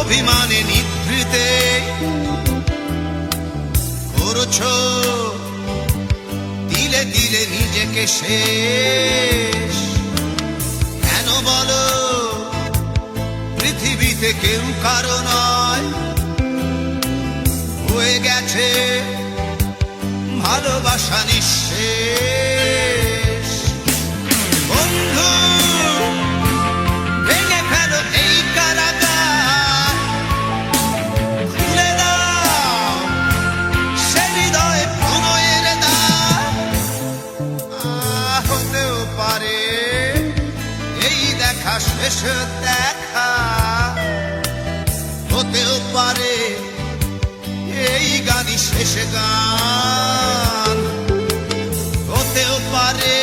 অভিমানে নিভৃতে করছো দিলে দিলে নিজেকে শেষ। কেন বলো পৃথিবীতে কেউ কারো নয়, হয়ে গেছে ভালোবাসা নিঃশেষ। বন্ধু ভেঙে ফেলো এই কারাগার, খুলে দাও সে হৃদয়ে প্রণয়ের দ্বার। হতেও পারে এই দেখা শেষ দেখা, হতেও পারে এই গানই শেষ গান, হতেও পারে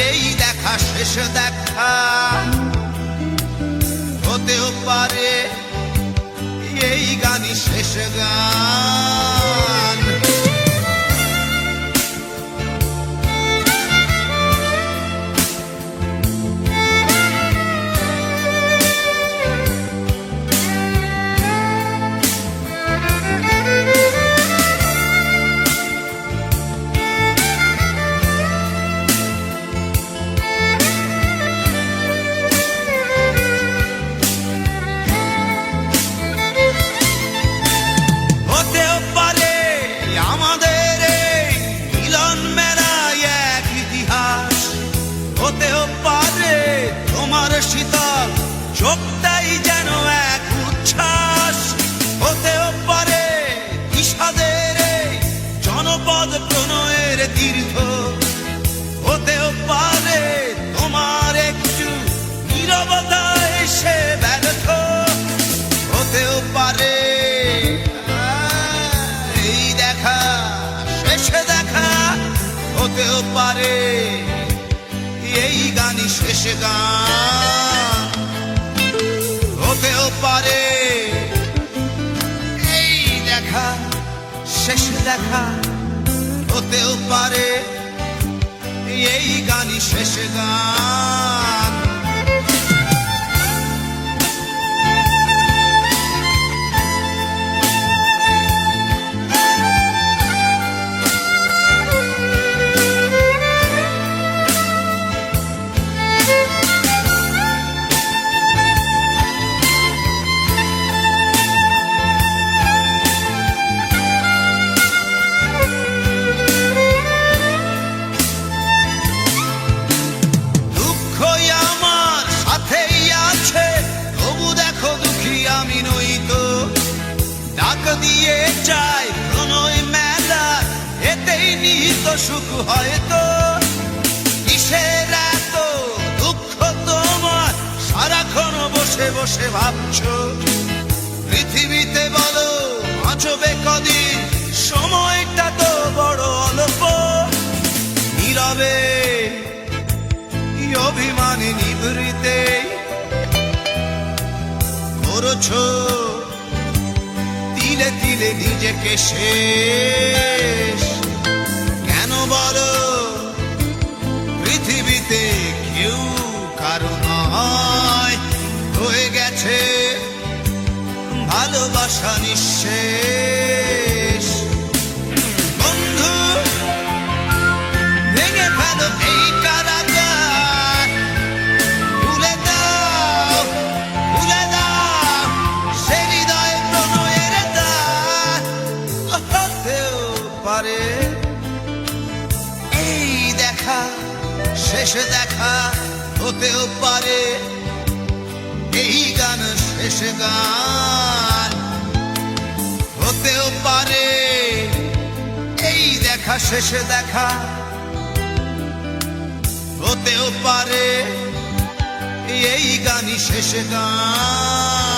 এই দেখা শেষ দেখা, হতেও পারে এই গানই শেষ গান। হতেও পারে তোমার শীতল চোখটাই যেন এক উচ্ছ্বাস, হতেও পারে বিষাদের জনপদ প্রণয়ের তীর্থ, হতেও পারে তোমার একটু নীরবতা এসে ব্যর্থ, হতেও পারে এই দেখা শেষে দেখা, হতেও পারে এই গানই শেষ গান, হতেও পারে এই দেখা শেষ দেখা, হতেও পারে এই গানই শেষ গান। আমি নই তো ডাক দিয়ে চাই প্রণয় মেলা, এতেই নিহিত সুখ হয়তো। কিসের এত দুঃখ তোমার সারাক্ষণ বসে বসে ভাবছো, পৃথিবীতে বলো বাঁচবে কদিন, সময়টা তো বড় অল্প। নীরবে অভিমানে নিভৃতে করছো তিলে তিলে নিজেকে শেষ। কেন বলো পৃথিবীতে কেউ কারো নয়, হয়ে গেছে ভালোবাসা নিঃশেষ। বন্ধু ভেঙে ফেলো এই কারাগার, ভুলে দাও ভুলে দাও সে হৃদয় প্রণয়ের দ্বার। হতেও পারে এই দেখা শেষ দেখা, হতেও পারে এই গান শেষ গান, হতেও পারে এই দেখা শেষ দেখা, হতেও পারে এই গানই শেষ গান।